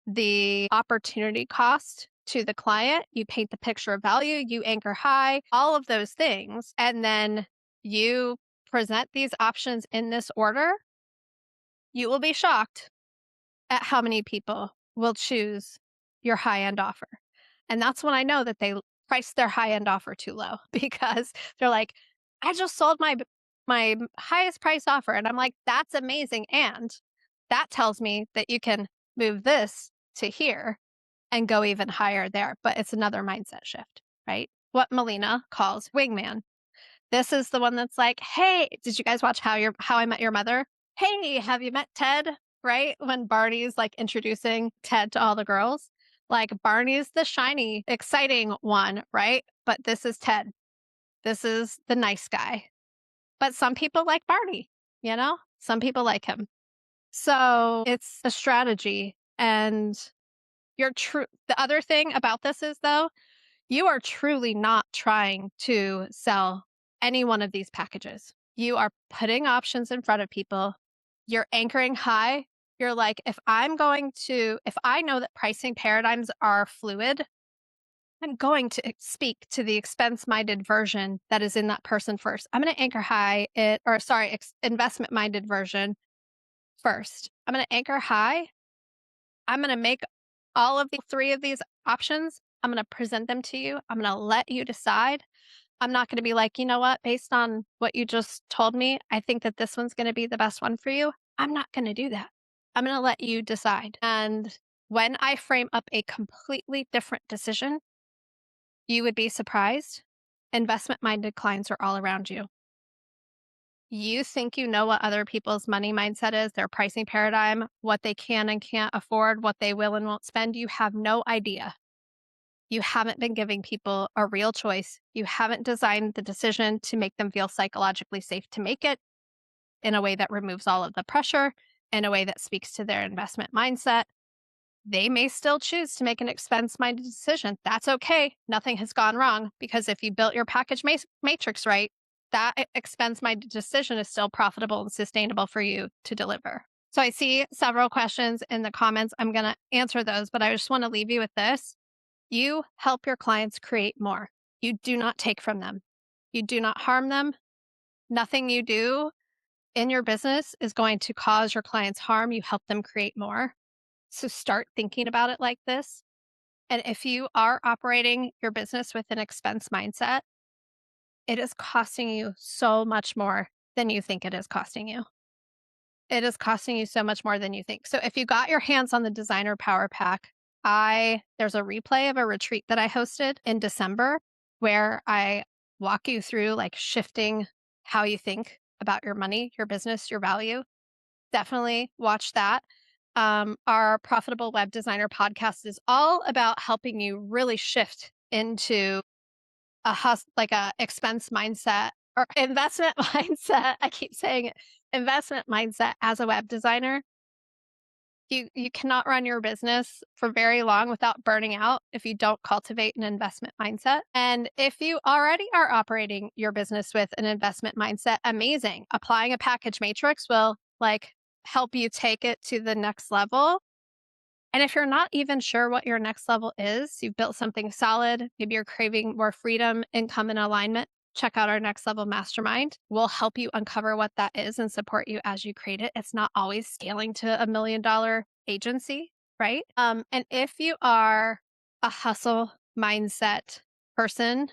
the opportunity cost to the client, you paint the picture of value, you anchor high, all of those things, and then you present these options in this order, you will be shocked at how many people will choose your high end offer. And that's when I know that they price their high end offer too low because they're like, I just sold my highest price offer. And I'm like, that's amazing. And that tells me that you can move this to here and go even higher there. But it's another mindset shift, right? What Melina calls wingman. This is the one that's like, "Hey, did you guys watch How I Met Your Mother? Hey, have you met Ted?" Right? When Barney's like introducing Ted to all the girls. Like Barney's the shiny, exciting one, right? But this is Ted. This is the nice guy. But some people like Barney, you know? Some people like him. So it's a strategy. And the other thing about this is though, you are truly not trying to sell any one of these packages. You are putting options in front of people. You're anchoring high. You're like, if I know that pricing paradigms are fluid, I'm going to speak to the expense minded version that is in that person first. I'm going to anchor high investment minded version first. I'm going to anchor high. I'm going to make all of the three of these options. I'm going to present them to you. I'm going to let you decide. I'm not going to be like, you know what, based on what you just told me, I think that this one's going to be the best one for you. I'm not going to do that. I'm going to let you decide. And when I frame up a completely different decision, you would be surprised. Investment minded clients are all around you. You think you know what other people's money mindset is, their pricing paradigm, what they can and can't afford, what they will and won't spend. You have no idea. You haven't been giving people a real choice. You haven't designed the decision to make them feel psychologically safe to make it in a way that removes all of the pressure, in a way that speaks to their investment mindset. They may still choose to make an expense minded decision. That's okay. Nothing has gone wrong because if you built your package matrix right, that expense minded decision is still profitable and sustainable for you to deliver. So I see several questions in the comments. I'm going to answer those, but I just want to leave you with this. You help your clients create more. You do not take from them. You do not harm them. Nothing you do in your business is going to cause your clients harm. You help them create more. So start thinking about it like this. And if you are operating your business with an expense mindset, it is costing you so much more than you think it is costing you. It is costing you so much more than you think. So if you got your hands on the Designer Power Pack, I there's a replay of a retreat that I hosted in December where I walk you through like shifting how you think about your money, your business, your value. Definitely watch that. Our Profitable Web Designer podcast is all about helping you really shift into like a expense mindset or investment mindset. I keep saying it, investment mindset as a web designer. You cannot run your business for very long without burning out if you don't cultivate an investment mindset. And if you already are operating your business with an investment mindset, amazing. Applying a package matrix will like help you take it to the next level. And if you're not even sure what your next level is, you've built something solid, maybe you're craving more freedom, income, and alignment, check out our next level mastermind. We'll help you uncover what that is and support you as you create it. It's not always scaling to $1 million agency, right? And if you are a hustle mindset person,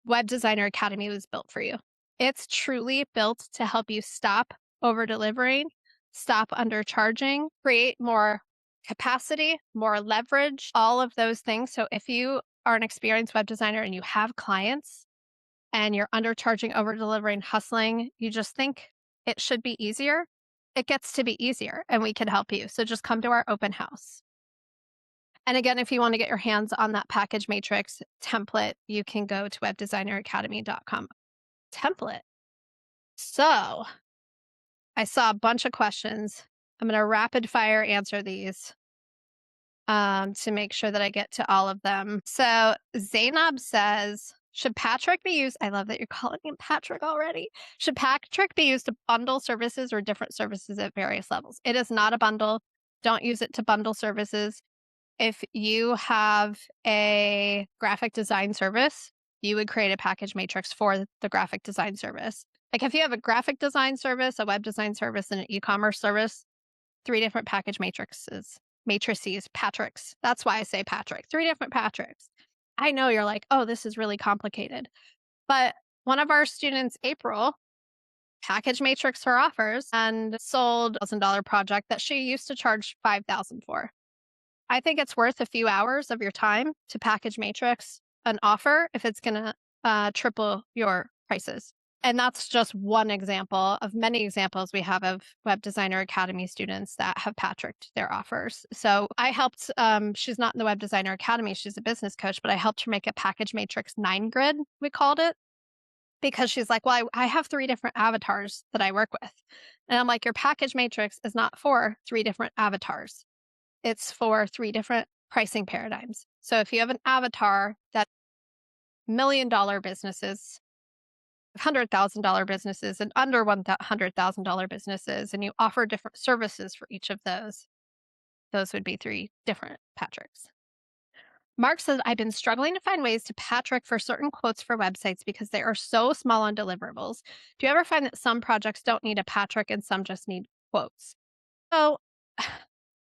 Web Designer Academy was built for you. It's truly built to help you stop over delivering, stop undercharging, create more capacity, more leverage, all of those things. So if you are an experienced web designer and you have clients and you're undercharging, over delivering, hustling, you just think it should be easier, it gets to be easier and we can help you. So just come to our open house. And again, if you want to get your hands on that package matrix template, you can go to webdesigneracademy.com. Template. So I saw a bunch of questions. I'm going to rapid fire answer these to make sure that I get to all of them. So Zainab says, should Patrick be used? I love that you're calling him Patrick already. Should Patrick be used to bundle services or different services at various levels? It is not a bundle. Don't use it to bundle services. If you have a graphic design service, you would create a package matrix for the graphic design service. Like if you have a graphic design service, a web design service, and an e-commerce service, 3 different package matrices, Patricks. That's why I say Patrick. 3 different Patricks. I know you're like, oh, this is really complicated. But one of our students, April, package matrix her offers and sold a $1,000 project that she used to charge $5,000 for. I think it's worth a few hours of your time to package matrix an offer if it's going to triple your prices. And that's just one example of many examples we have of Web Designer Academy students that have patricked their offers. So I helped, she's not in the Web Designer Academy, she's a business coach, but I helped her make a package matrix 9 grid, we called it, because she's like, well, I have 3 different avatars that I work with. And I'm like, your package matrix is not for 3 different avatars. It's for 3 different pricing paradigms. So if you have an avatar that $1 million businesses, $100,000 businesses, and under $100,000 businesses, and you offer different services for each of those would be 3 different Patricks. Mark says, I've been struggling to find ways to Patrick for certain quotes for websites because they are so small on deliverables. Do you ever find that some projects don't need a Patrick and some just need quotes? So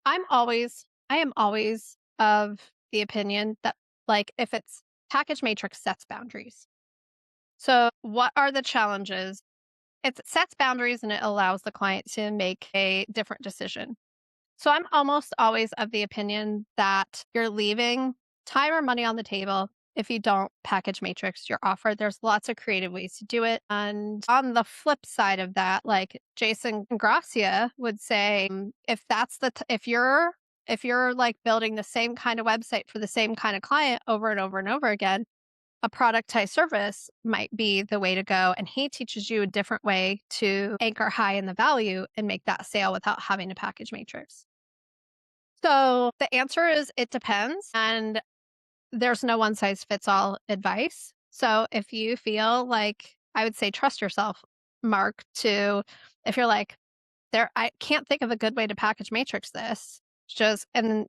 I am always of the opinion that like if it's package matrix sets boundaries. So what are the challenges? It sets boundaries and it allows the client to make a different decision. So I'm almost always of the opinion that you're leaving time or money on the table if you don't package matrix your offer. There's lots of creative ways to do it. And on the flip side of that, like Jason Gracia would say, if that's if you're like building the same kind of website for the same kind of client over and over and over again, a productized service might be the way to go. And he teaches you a different way to anchor high in the value and make that sale without having to package matrix. So the answer is it depends. And there's no one size fits all advice. So if you feel like, I would say trust yourself, Mark, to if you're like, I can't think of a good way to package matrix this, just, and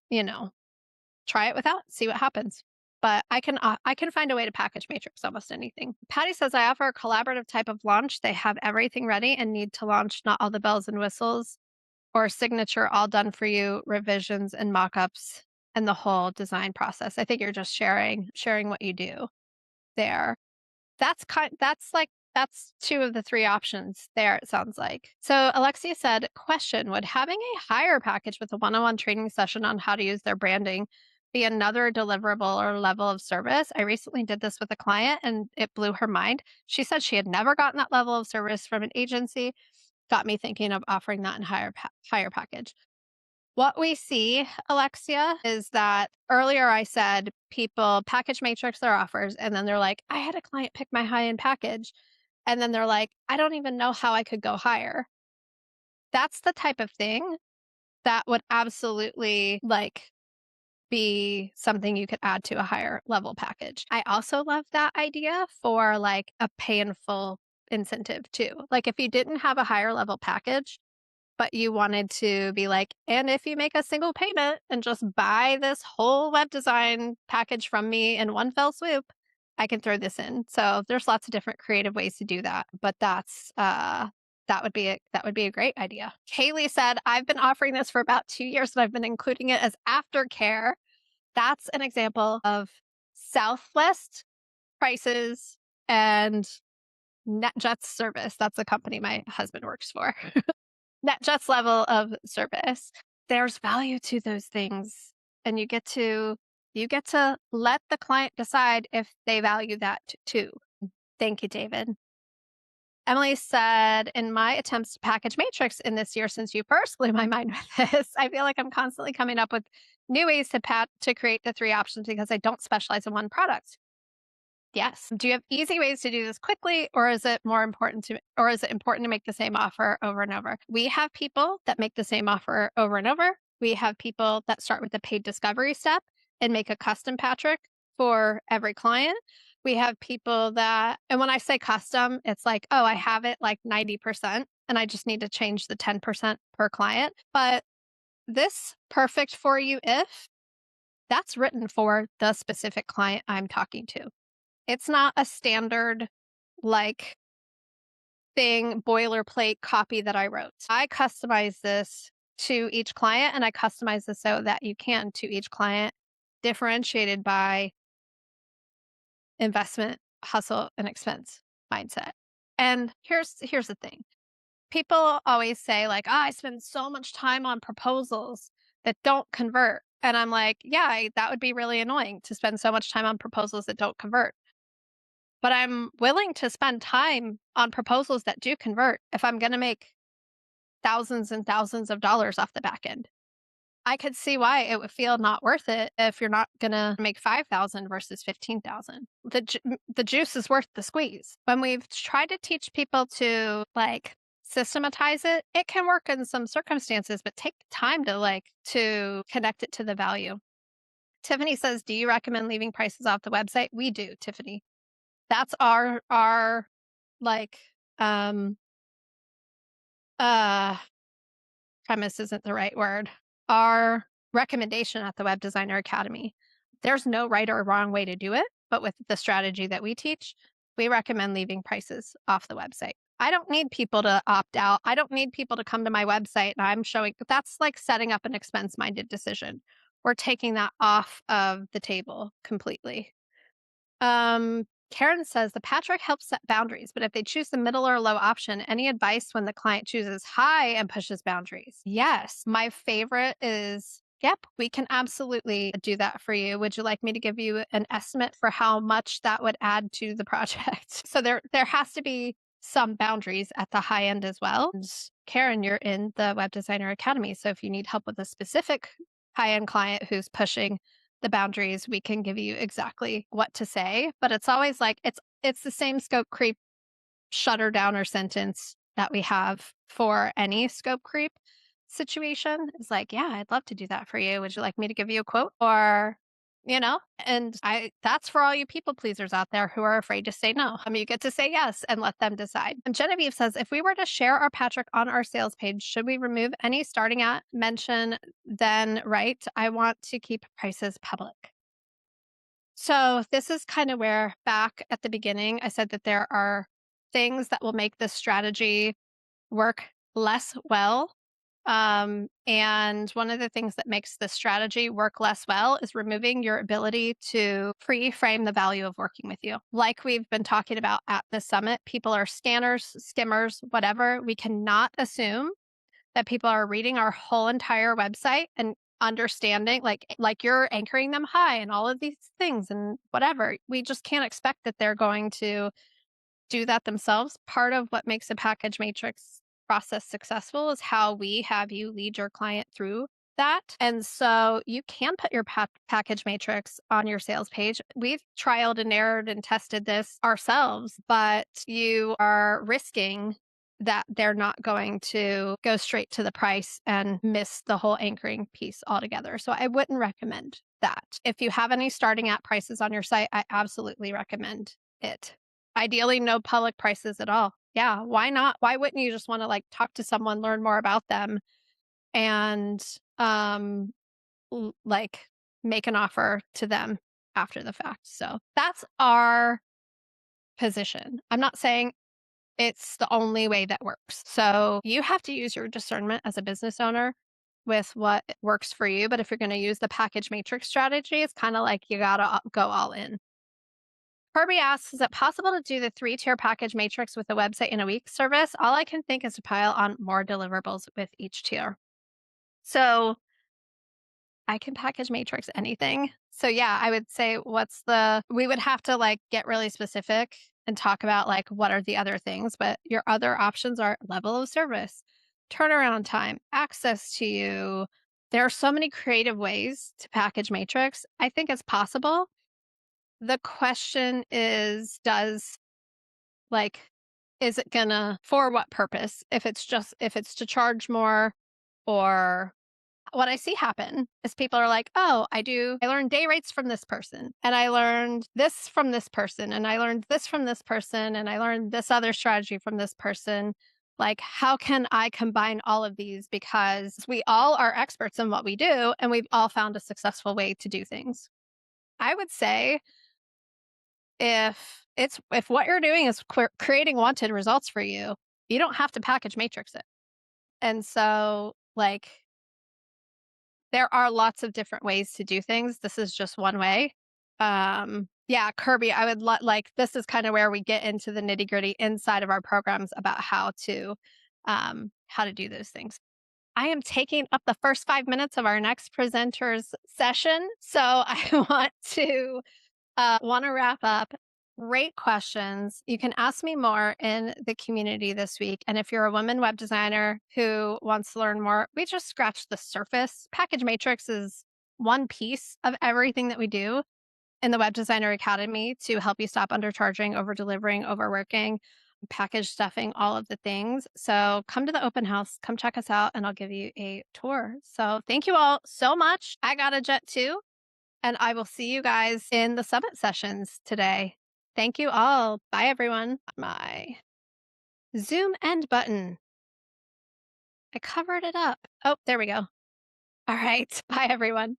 try it without, see what happens. But I can find a way to package matrix almost anything. Patty says, I offer a collaborative type of launch. They have everything ready and need to launch, not all the bells and whistles or signature, all done for you, revisions and mock-ups and the whole design process. I think you're just sharing what you do there. That's like that's 2 of the 3 options there, it sounds like. So Alexia said, question, would having a higher package with a one-on-one training session on how to use their branding be another deliverable or level of service? I recently did this with a client and it blew her mind. She said she had never gotten that level of service from an agency. Got me thinking of offering that in higher package. What we see, Alexia, is that earlier I said people package matrix their offers and then they're like, I had a client pick my high end package. And then they're like, I don't even know how I could go higher. That's the type of thing that would absolutely be something you could add to a higher level package. I also love that idea for like a pay in full incentive too. Like if you didn't have a higher level package, but you wanted to be like, and if you make a single payment and just buy this whole web design package from me in one fell swoop, I can throw this in. So there's lots of different creative ways to do that, but that would be a great idea. Kaylee said, I've been offering this for about 2 years and I've been including it as aftercare. That's an example of Southwest prices and NetJets service. That's a company my husband works for. NetJets level of service. There's value to those things, and you get to let the client decide if they value that too. Thank you, David. Emily said, in my attempts to package Matrix in this year, since you first blew my mind with this, I feel like I'm constantly coming up with new ways to create the 3 options because I don't specialize in one product. Yes. Do you have easy ways to do this quickly, or is it important to make the same offer over and over? We have people that make the same offer over and over. We have people that start with the paid discovery step and make a custom Patrick for every client. We have people that, and when I say custom, it's like, oh, I have it like 90% and I just need to change the 10% per client. But this perfect for you if that's written for the specific client I'm talking to. It's not a standard, like, thing, boilerplate copy that I wrote. I customize this to each client, and I customize this so that you can to each client, differentiated by investment, hustle, and expense mindset. And here's the thing. People always say like, "Oh, I spend so much time on proposals that don't convert." And I'm like, "Yeah, that would be really annoying to spend so much time on proposals that don't convert." But I'm willing to spend time on proposals that do convert if I'm gonna make thousands and thousands of dollars off the back end. I could see why it would feel not worth it if you're not gonna make 5,000 versus 15,000. The juice is worth the squeeze. When we've tried to teach people to, like, systematize it, it can work in some circumstances, but take the time to connect it to the value. Tiffany says, "Do you recommend leaving prices off the website?" We do, Tiffany. That's our like, um, uh, premise isn't the right word. Our recommendation at the Web Designer Academy. There's no right or wrong way to do it, but with the strategy that we teach, we recommend leaving prices off the website. I don't need people to opt out. I don't need people to come to my website and I'm showing that's like setting up an expense minded decision. We're taking that off of the table completely. Karen says the Patrick helps set boundaries, but if they choose the middle or low option, any advice when the client chooses high and pushes boundaries? Yes. My favorite is, yep, we can absolutely do that for you. Would you like me to give you an estimate for how much that would add to the project? So there has to be some boundaries at the high end as well. And Karen, you're in the Web Designer Academy. So if you need help with a specific high end client who's pushing the boundaries, we can give you exactly what to say. But it's always like it's the same scope creep shutter down or sentence that we have for any scope creep situation. It's like, yeah, I'd love to do that for you. Would you like me to give you a quote? Or, and I that's for all you people pleasers out there who are afraid to say no. You get to say yes and let them decide. And Genevieve says, if we were to share our Patrick on our sales page, should we remove any starting at mention then right? I want to keep prices public. So this is kind of where back at the beginning, I said that there are things that will make this strategy work less well And one of the things that makes this strategy work less well is removing your ability to pre-frame the value of working with you. Like we've been talking about at the summit, people are scanners, skimmers, whatever. We cannot assume that people are reading our whole entire website and understanding like you're anchoring them high and all of these things and whatever. We just can't expect that they're going to do that themselves. Part of what makes a package matrix process successful is how we have you lead your client through that. And so you can put your package matrix on your sales page. We've trialed and errored and tested this ourselves, but you are risking that they're not going to go straight to the price and miss the whole anchoring piece altogether. So I wouldn't recommend that. If you have any starting at prices on your site, I absolutely recommend it. Ideally, no public prices at all. Yeah, why not? Why wouldn't you just wanna, like, talk to someone, learn more about them, and, um, like, make an offer to them after the fact? So, that's our position. I'm not saying it's the only way that works. So, you have to use your discernment as a business owner with what works for you, but if you're gonna use the package matrix strategy, it's kinda like you gotta go all in. Kirby asks, is it possible to do the three-tier package matrix with the website in a week service? All I can think is to pile on more deliverables with each tier. So I can package matrix anything. So yeah, I would say we would have to like get really specific and talk about like what are the other things, but your other options are level of service, turnaround time, access to you. There are so many creative ways to package matrix. I think it's possible. The question is, like, is it gonna for what purpose? If it's to charge more or what I see happen is people are like, "Oh, I learned day rates from this person, and I learned this from this person, and I learned this from this person, and I learned this other strategy from this person." Like, how can I combine all of these? Because we all are experts in what we do, and we've all found a successful way to do things. I would say if what you're doing is creating wanted results for you, you don't have to package matrix it. And so, like, there are lots of different ways to do things. This is just one way. Yeah, Kirby, I would like this is kind of where we get into the nitty-gritty inside of our programs about how to do those things. I am taking up the first 5 minutes of our next presenter's session. So I want to wrap up. Great questions. You can ask me more in the community this week. And if you're a woman web designer who wants to learn more, we just scratched the surface. Package Matrix is one piece of everything that we do in the Web Designer Academy to help you stop undercharging, over delivering, overworking, package stuffing, all of the things. So come to the open house, come check us out, and I'll give you a tour. So thank you all so much. I got a jet too. And I will see you guys in the summit sessions today. Thank you all. Bye, everyone. My Zoom end button. I covered it up. Oh, there we go. All right. Bye, everyone.